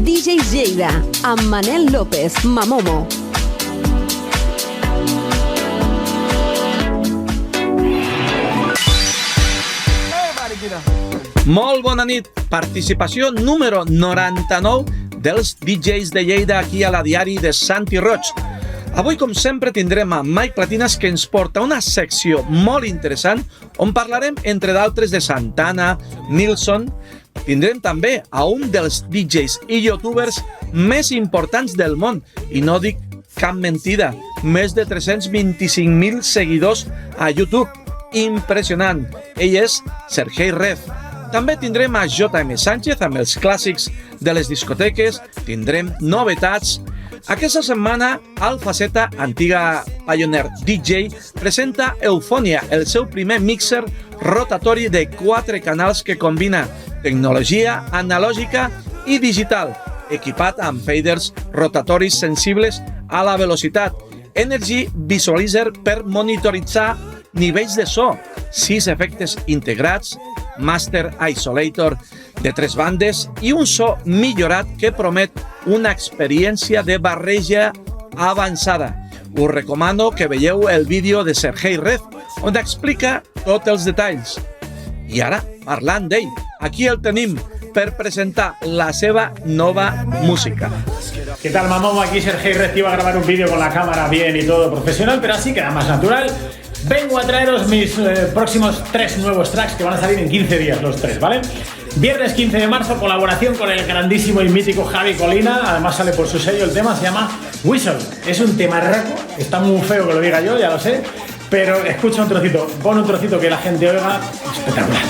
DJs Lleida, amb Manel López, Mamomo. Molt bona nit. Participació número 99 dels DJs de Lleida aquí a la Diari de Santi Roig. Avui, com sempre, tindrem a Mike Platinas, que ens porta una secció molt interessant on parlarem, entre d'altres, de Santana, Nilsson. Tindrem també a un dels DJs i youtubers més importants del món. I no dic cap mentida. Més de 325.000 seguidors a YouTube. Impressionant. Ell és Sergei Rez. També tindrem a J.M. Sánchez amb els clàssics de les discoteques. Tindrem novetats. Aquesta setmana, Alfa Z, antiga Pioneer DJ, presenta Euphonia, el seu primer mixer rotatori de 4 canals que combina tecnologia analògica i digital, equipat amb faders rotatoris sensibles a la velocitat, Energy Visualizer per monitoritzar nivells de so, 6 efectes integrats, Master Isolator de 3 bandes i un so millorat que promet una experiència de barreja avançada. Us recomano que veieu el vídeo de Sergei Rez, on explica tots els detalls. I ara, parlant d'ell, aquí el tenim per presentar la seva nova música. ¿Qué tal, Mamomo? Aquí Sergei Rez, iba a grabar un vídeo con la cámara bien y todo profesional, pero así queda más natural. Vengo a traeros mis próximos 3 nuevos tracks que van a salir en 15 días, los 3, ¿vale? Viernes 15 de marzo, colaboración con el grandísimo y mítico Javi Colina. Además sale por su sello, el tema se llama Whistle. Es un tema raco, está muy feo que lo diga yo, ya lo sé, pero escucha un trocito, pon un trocito que la gente oiga, espectacular.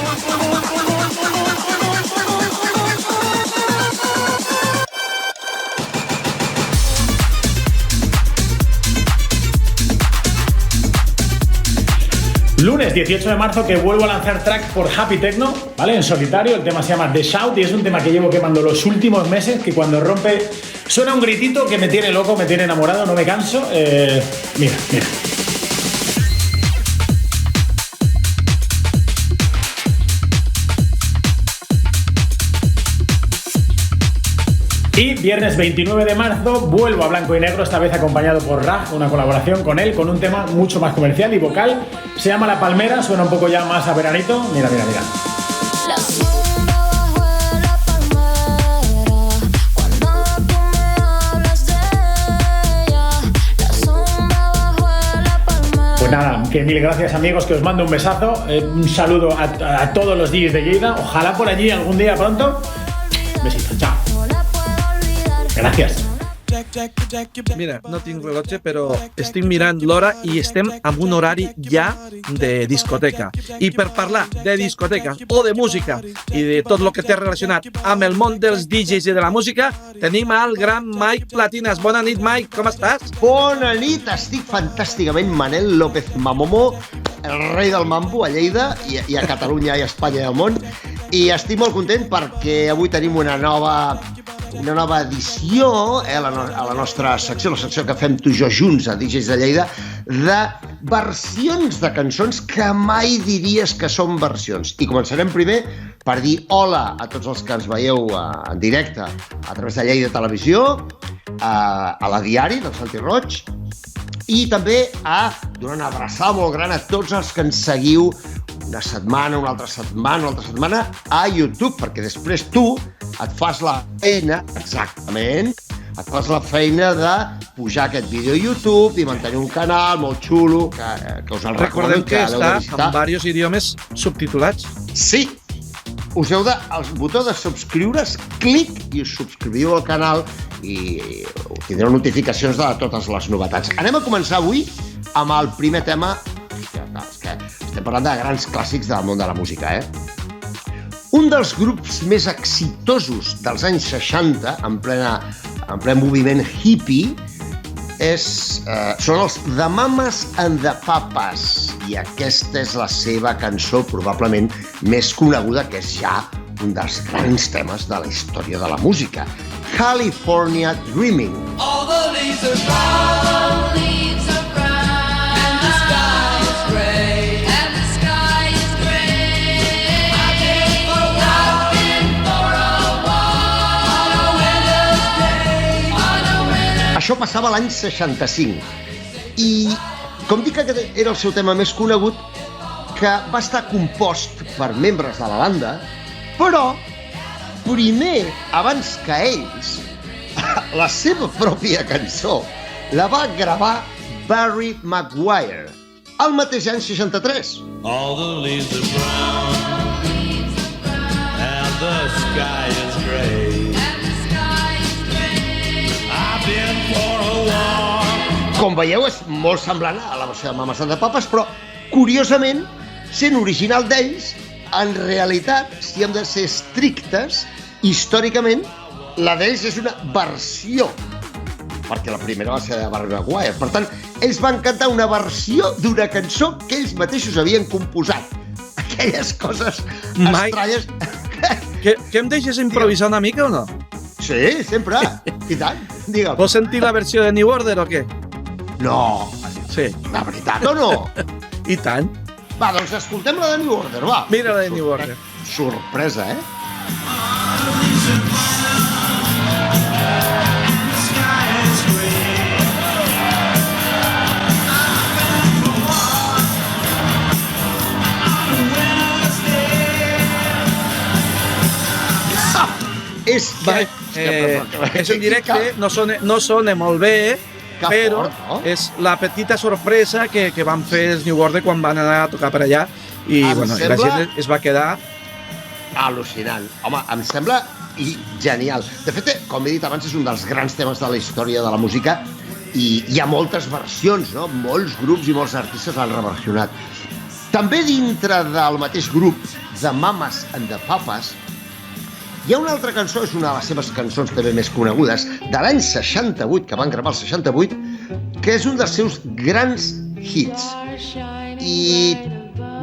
Lunes 18 de marzo, que vuelvo a lanzar track por Happy Techno, ¿vale? En solitario. El tema se llama The Shout y es un tema que llevo quemando los últimos meses, que cuando rompe suena un gritito que me tiene loco, me tiene enamorado, no me canso. Mira. Y viernes 29 de marzo vuelvo a Blanco y Negro, esta vez acompañado por Raj, una colaboración con él, con un tema mucho más comercial y vocal. Se llama La Palmera, suena un poco ya más a veranito. Mira. Pues nada, que mil gracias, amigos, que os mando un besazo. Un saludo a todos los DJs de Lleida. Ojalá por allí algún día pronto. Besito, chao. Gràcies. Mira, no tinc rellotge, però estic mirant l'hora i estem amb un horari ja de discoteca. I per parlar de discoteques o de música i de tot el que té relacionat amb el món dels DJs i de la música, tenim al gran Mike Platinas. Bona nit, Mike, com estàs? Bona nit, estic fantàsticament. Manel López Mamomo, el rei del mambo a Lleida i a Catalunya i a Espanya i al món. I estic molt content perquè avui tenim una nova edició a la nostra secció, la secció que fem tu i jo junts a DJs de Lleida, de versions de cançons que mai diries que són versions. I començarem primer per dir hola a tots els que ens veieu en directe a través de Lleida Televisió, a la Diari del Santi Roig, i també a donar una abraçada molt gran a tots els que ens seguiu una setmana, una altra setmana a YouTube, perquè després tu et fas la feina, exactament, et fas la feina de pujar aquest vídeo a YouTube i mantenir un canal molt xulo, que us el recordem que està en visitar. diversos idiomes subtitulats. Sí, us heu de, al botó de subscriure's, clic i us subscriviu al canal i tindreu notificacions de totes les novetats. Anem a començar avui amb el primer tema, que estem parlant de grans clàssics del món de la música, Un dels grups més exitosos dels anys 60, en ple moviment hippie, són els The Mamas and the Papas, i aquesta és la seva cançó probablement més coneguda, que és ja un dels grans temes de la història de la música, California Dreaming. All the leaves are brown, leaves are brown, and the sky is gray, and the sky is gray. I came for walking for a walk on a window Això passava l'any 65. I, com dic, aquest era el seu tema més conegut, que va estar compost per membres de la banda, però primer, abans que ells, la seva pròpia cançó la va gravar Barry Maguire, el mateix any 63. All the leaves are brown and the sky is gray. I've been for a walk. Com veieu, és molt semblant a la versió de Mamas and the Papas, però, curiosament, sent original d'ells, en realitat, si hem de ser estrictes, històricament, la d'ells és una versió, perquè la primera va ser de Barry Maguire. Per tant, ells van cantar una versió d'una cançó que ells mateixos havien composat. Aquelles coses estranyes. Que em deixes improvisar una mica o no? Sí, sempre. I tant, digue'm. Vols sentir la versió de New Order o què? No, Sí. la veritat o no? I tant. Va, doncs escoltem la de New Order, va. Mira la de New Order. Sorpresa, eh? És És en directe, no sona molt bé, però és la petita sorpresa que van fer els New Order quan van anar a tocar per allà i bueno, la gent es va quedar al·lucinant. Home, em sembla genial. De fet, com he dit abans, és un dels grans temes de la història de la música i hi ha moltes versions, no? Molts grups i molts artistes l'han reversionat. També dintre del mateix grup, de Mamas and the Papas, hi ha una altra cançó, és una de les seves cançons també més conegudes, de l'any 68, que van gravar el 68, que és un dels seus grans hits. I,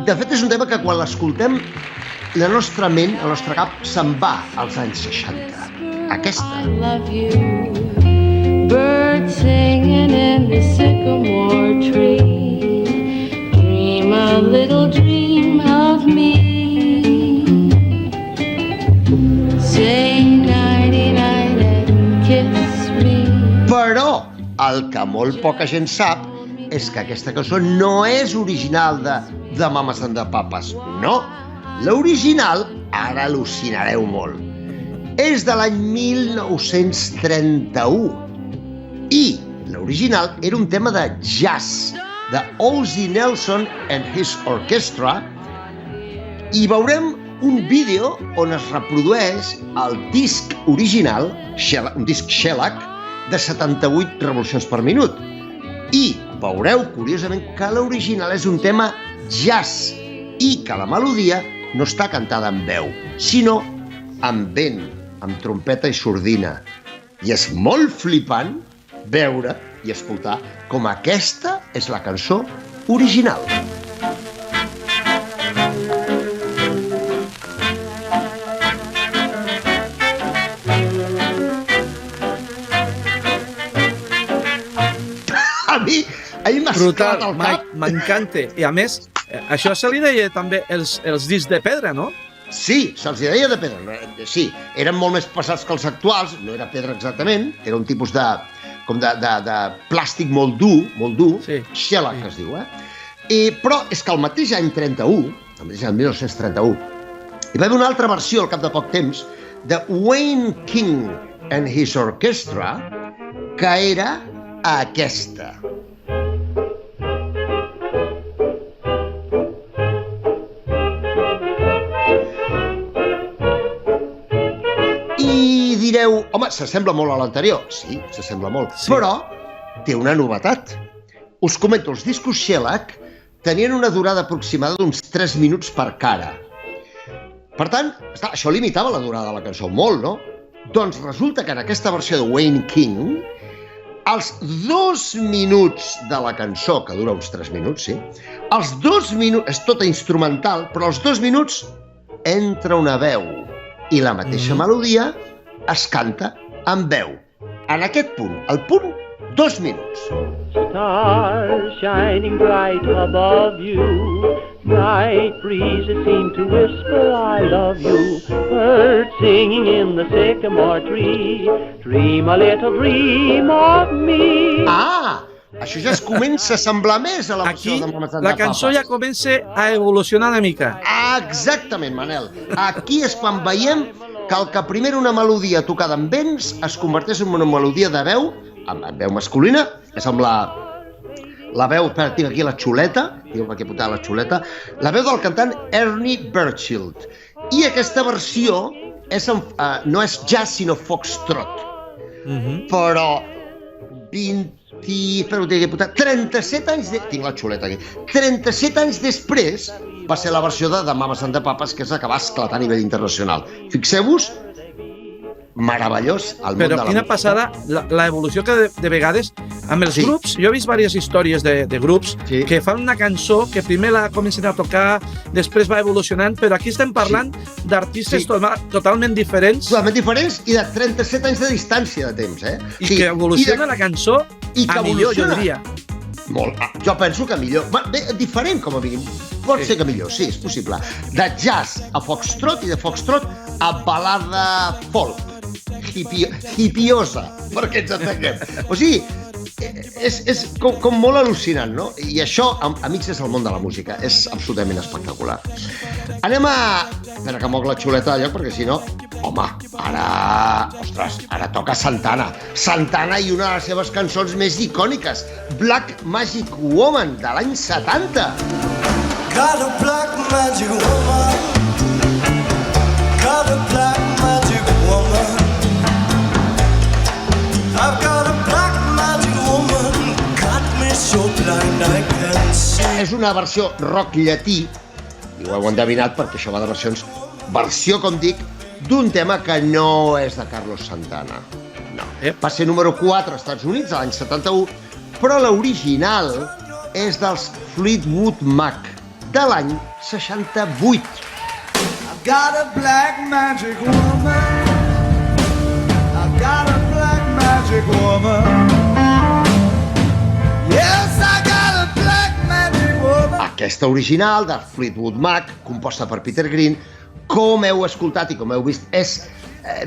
de fet, és un tema que quan l'escoltem, la nostra ment, el nostre cap, se'n va als anys 60. Aquesta. I love you. Birds singing in the sycamore tree. Dream a little dream of me. Say nighty-night and kiss me. Però el que molt poca gent sap és que aquesta cançó no és original de Mamas and the Papas, no. L'original, ara al·lucinareu molt, és de l'any 1931 i l'original era un tema de jazz de Ozzie Nelson and His Orchestra i veurem un vídeo on es reprodueix el disc original, un disc Shellac, de 78 revolucions per minut. I veureu, curiosament, que l'original és un tema jazz i que la melodia no està cantada amb veu, sinó amb vent, amb trompeta i sordina. I és molt flipant veure i escoltar com aquesta és la cançó original. A mi m'ha esclat el cap. Mike, m'encanta. I a més, això se li deia també els discs de pedra, no? Sí, se'ls deia de pedra. Sí, eren molt més pesats que els actuals, no era pedra exactament, era un tipus de plàstic molt dur, sí, shellac, que es diu, però és que el mateix any 31, el mateix any 1931, hi va haver una altra versió al cap de poc temps de Wayne King and His Orchestra, que era aquesta. I direu, home, s'assembla molt a l'anterior. Sí, s'assembla molt. Sí. Però té una novetat. Us comento, els discos Shellac tenien una durada aproximada d'uns 3 minuts per cara. Per tant, això limitava la durada de la cançó molt, no? Doncs resulta que en aquesta versió de Wayne King, els 2 minuts de la cançó, que dura uns 3 minuts, sí, els 2 minuts, és tota instrumental, però els 2 minuts entra una veu i la mateixa melodia es canta amb veu. En aquest punt, el punt, 2 minuts. Stars shining bright above you, Night breezes seem to whisper I love you. Birds singing in the sycamore tree. Dream a little dream of me. Això ja es comença a semblar més a la versió Aquí de Mames and la the cançó Papas. ja comença a evolucionar una mica. Exactament, Manel. Aquí és quan veiem que el que primer era una melodia tocada amb vents es converteix en una melodia de veu, amb veu masculina, és amb la veu, espera, tinc aquí la xuleta, tinc aquí apuntada la xuleta, la veu del cantant Ernie Burchill. I aquesta versió no és jazz, sinó foxtrot. Però 37 anys... Tinc la xuleta aquí. 37 anys després va ser la versió de Mames and the Papas, que és la que va esclatar a nivell internacional. Fixeu-vos, meravellós al món de la Però quina música. passada l'evolució que de vegades amb els grups, jo he vist diverses històries de grups que fan una cançó que primer la comencen a tocar, després va evolucionant, però aquí estem parlant d'artistes totalment diferents. Totalment diferents i de 37 anys de distància de temps, I que evoluciona la cançó a millor, jo diria. Molt. Jo penso que millor. Bé, diferent, com a mínim. Pot ser que millor, sí, és possible. De jazz a foxtrot i de foxtrot a balada folk. Hippiosa, perquè ens entenguem. O sigui, és com molt al·lucinant, no? I això, amics, és el món de la música. És absolutament espectacular. Anem a... Espera que moc la xuleta de lloc, perquè si no... Home, ara toca Santana. Santana i una de les seves cançons més icòniques, Black Magic Woman, de l'any 70. Got a black magic woman. Got a black magic woman. I've got a black magic woman. Got me so blind I can't see. És una versió rock llatí, i ho heu endevinat perquè això va de versions, versió, com dic, d'un tema que no és de Carlos Santana. No. Va ser número 4 als Estats Units l'any 71, però l'original és dels Fleetwood Mac, de l'any 68. I've got a black magic woman. I've got a black magic woman. Yes, I got a black magic woman. Aquesta original de Fleetwood Mac, composta per Peter Green, com heu escoltat i com heu vist, és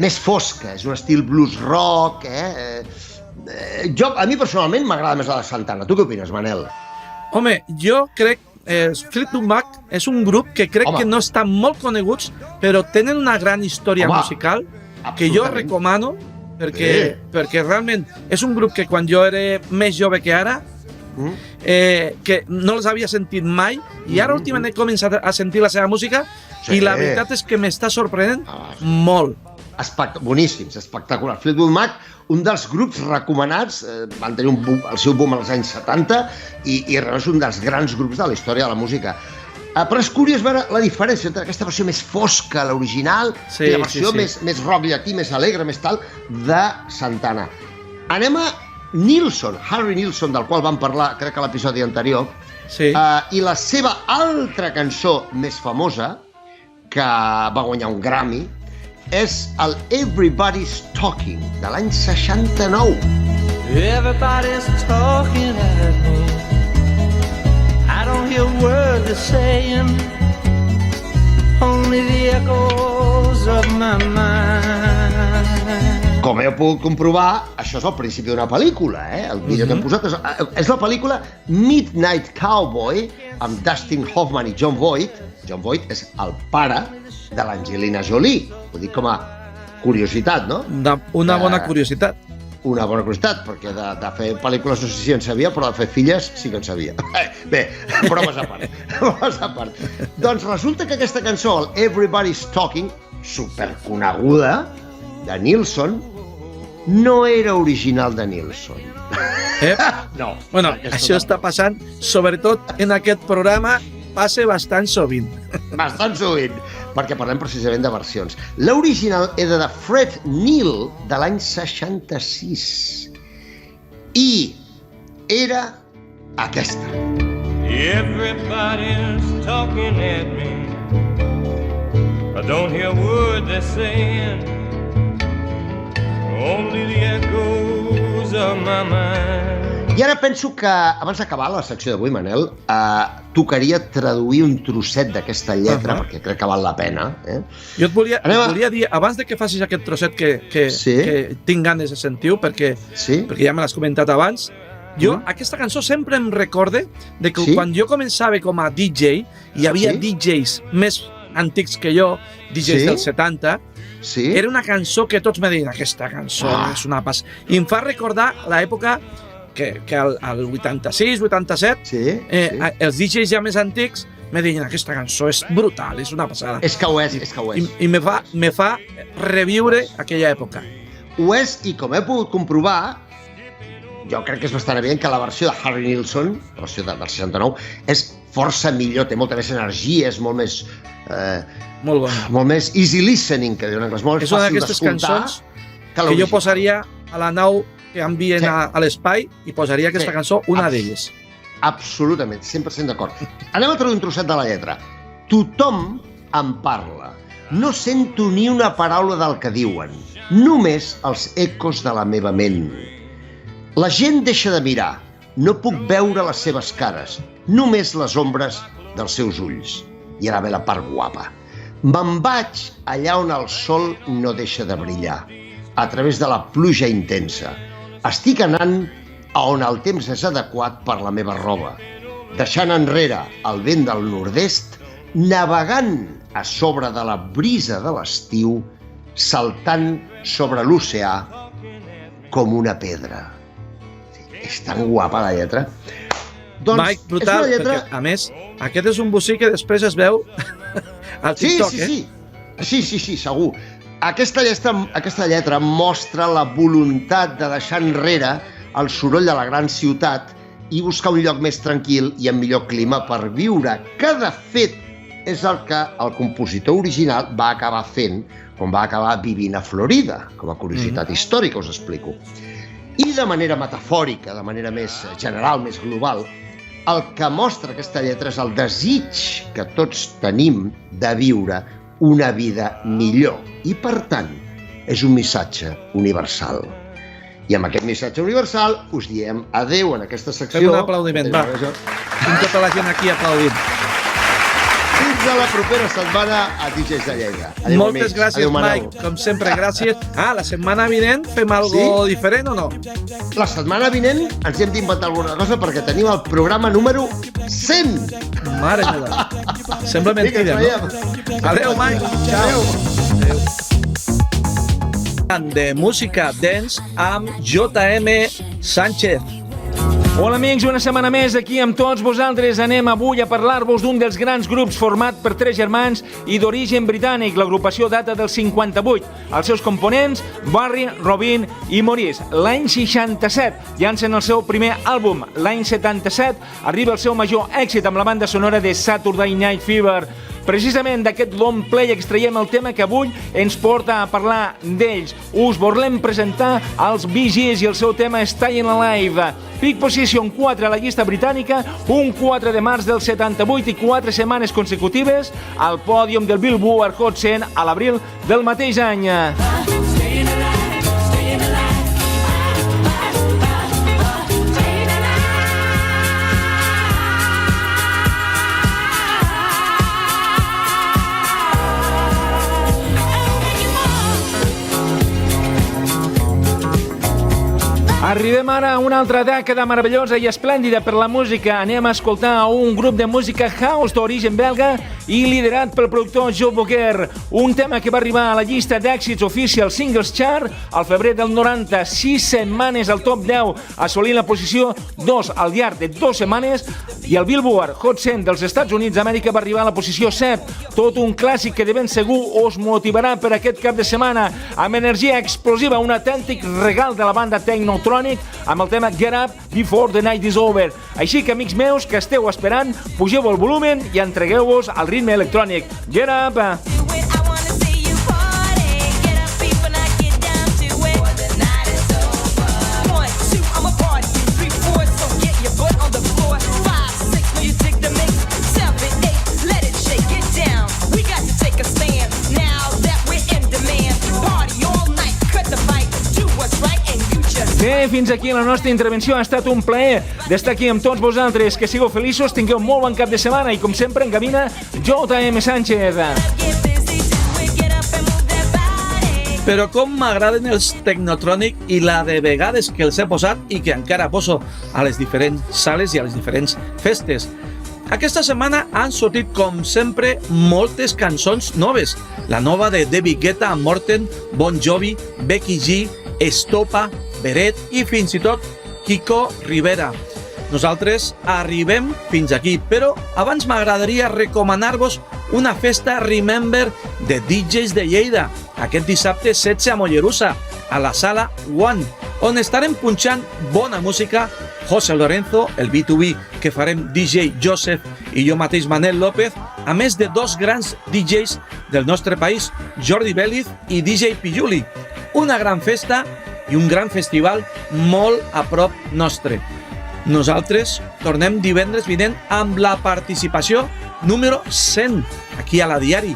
més fosca, és un estil blues rock. A mi personalment m'agrada més la de Santana. Tu què opines, Manel? Home, jo crec Fleetwood Mac és un grup que crec que no estan molt coneguts, però tenen una gran història musical que jo recomano perquè realment és un grup que quan jo era més jove que ara que no els havia sentit mai i ara últimament he començat a sentir la seva música i la veritat és que m'està sorprenent molt. Boníssims, espectacular. Fleetwood Mac, un dels grups recomanats, van tenir el seu boom als anys 70 i realment és un dels grans grups de la història de la música. Però és curiós veure la diferència entre aquesta versió més fosca, l'original, i la versió més rock llatí, més alegre, més tal, de Santana. Anem a Nilsson, Harry Nilsson, del qual vam parlar, crec que a l'episodi anterior, i la seva altra cançó més famosa, que va guanyar un Grammy, és el Everybody's Talking, de l'any 69. Everybody's talking at me. I don't hear a word they're saying, only the echoes of my mind. Com heu pogut comprovar, això és el principi d'una pel·lícula, El vídeo que hem posat és la pel·lícula Midnight Cowboy, amb Dustin Hoffman i Jon Voight. Jon Voight és el pare de l'Angelina Jolie. Ho dic com a curiositat, no? Una bona curiositat. Una bona curiositat, perquè de fer pel·lícules no sé si en sabia, però de fer filles sí que en sabia. Bé, bromes a part. Doncs resulta que aquesta cançó, el Everybody's Talking, superconeguda, de Nilsson, no era original de Nilsson. No. Bueno, això està passant, sobretot en aquest programa, passa bastant sovint. Bastant sovint, perquè parlem precisament de versions. L'original era de Fred Neil, de l'any 66. I era aquesta. Everybody's talking at me. I don't hear a word they're saying, only the echoes of my mind. I ara penso que, abans d'acabar la secció d'avui, Manel, tocaria traduir un trosset d'aquesta lletra, perquè crec que val la pena. Jo et volia dir, abans de que facis aquest trosset que tinc ganes de sentir-ho, perquè ja me l'has comentat abans, jo aquesta cançó sempre em recorde de que quan jo començava com a DJ, hi havia DJs més antics que jo, DJs dels 70, era una cançó que tots me deien, aquesta cançó és una pas... I em fa recordar l'època que al 86, 87, els DJs ja més antics me deien, aquesta cançó és brutal, és una passada. És que ho és, és que ho és. I me fa reviure aquella època. Ho és, i com he pogut comprovar, jo crec que és bastant evident que la versió de Harry Nilsson, la versió del 69, és força millor, té molta més energia, és molt més... molt bona. Molt més easy listening, que diuen anglès, molt és una d'aquestes cançons que jo posaria a la nau que envien a l'espai i posaria aquesta cançó, una d'elles. Absolutament, 100% d'acord. Anem a traduir un trosset de la lletra. Tothom em parla. No sento ni una paraula del que diuen. Només els ecos de la meva ment. La gent deixa de mirar. No puc veure les seves cares. Només les ombres dels seus ulls. I ara ve la part guapa. Me'n vaig allà on el sol no deixa de brillar, a través de la pluja intensa. Estic anant a on el temps és adequat per la meva roba, deixant enrere el vent del nord-est, navegant a sobre de la brisa de l'estiu, saltant sobre l'oceà com una pedra. És tan guapa la lletra. Doncs Mike, brutal, lletra... perquè, a més, aquest és un bocí que després es veu al TikTok, Sí, segur. Aquesta lletra mostra la voluntat de deixar enrere el soroll de la gran ciutat i buscar un lloc més tranquil i amb millor clima per viure, que de fet és el que el compositor original va acabar fent quan va acabar vivint a Florida, com a curiositat històrica, us explico. I de manera metafòrica, de manera més general, més global, el que mostra aquesta lletra és el desig que tots tenim de viure una vida millor i, per tant, és un missatge universal. I amb aquest missatge universal us diem adeu en aquesta secció. Fem un aplaudiment, va. Tinc tota la gent aquí aplaudint. Fins a la propera setmana a DJs de Lleida. Adéu, moltes gràcies, Mike. Com sempre, gràcies. La setmana vinent fem algo diferent o no? La setmana vinent ens hem d'inventar alguna cosa perquè tenim el programa número 100. Mare meva. Sembla mentida, no? Adéu, Mike. Adéu. De música dance amb J.M. Sánchez. Hola amics, una setmana més aquí amb tots vosaltres. Anem avui a parlar-vos d'un dels grans grups format per 3 germans i d'origen britànic. L'agrupació data del 58. Els seus components, Barry, Robin i Maurice. L'any 67 llancen el seu primer àlbum. L'any 77 arriba el seu major èxit amb la banda sonora de Saturday Night Fever. Precisament d'aquest long play extraiem el tema que avui ens porta a parlar d'ells. Us volem presentar els Bee Gees i el seu tema Staying Alive. Peak Position 4 a la llista britànica, un 4 de març del 78 i 4 setmanes consecutives al pòdium del Billboard Hot 100 a l'abril del mateix any. Arribem ara a una altra dècada meravellosa i esplèndida per la música. Anem a escoltar un grup de música house d'origen belga i liderat pel productor Joe Boguer. Un tema que va arribar a la llista d'èxits Official Singles Chart al febrer del 90, 6 setmanes al top 10, assolint la posició 2 al llarg de 2 setmanes, i el Billboard Hot 100 dels Estats Units d'Amèrica va arribar a la posició 7. Tot un clàssic que de ben segur us motivarà per aquest cap de setmana, amb energia explosiva, un autèntic regal de la banda Technotronic amb el tema Get Up Before the Night is Over. Així que, amics meus, que esteu esperant, pugeu el volumen i entregueu-vos al ritme electrònic. Get Up! Just Bé, fins aquí la nostra intervenció. Ha estat un plaer d'estar aquí amb tots vosaltres. Que sigueu feliços, tingueu molt bon cap de setmana i, com sempre, en cabina, J.M. Sánchez. Però com m'agraden els Technotronic i la de vegades que els he posat i que encara poso a les diferents sales i a les diferents festes. Aquesta setmana han sortit, com sempre, moltes cançons noves. La nova de David Guetta, Morten, Bon Jovi, Becky G, Estopa, Beret i fins i tot Kiko Rivera. Nosaltres arribem fins aquí, però abans m'agradaria recomanar-vos una festa Remember de DJs de Lleida, aquest dissabte 16 a Mollerussa, a la sala One, on estarem punxant bona música, José Lorenzo, el B2B, que farem DJ Joseph i jo mateix Manel López, a més de dos grans DJs del nostre país, Jordi Vélez i DJ Pijuli. Una gran festa i un gran festival molt a prop nostre. Nosaltres tornem divendres vinent amb la participació número 100 aquí a la Diari.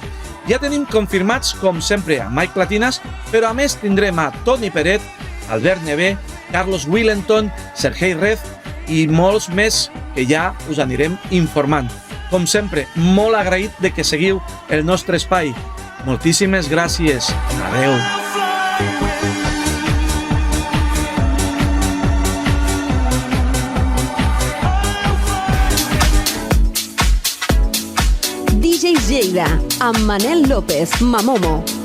Ja tenim confirmats, com sempre, a Mike Platinas, però a més tindrem a Toni Peret, Albert Nevé, Carlos Willenton, Sergei Rez i molts més que ja us anirem informant. Com sempre, molt agraït de que seguiu el nostre espai. Moltíssimes gràcies. Adeu. DJs Lleida, amb Manel López, Mamomo.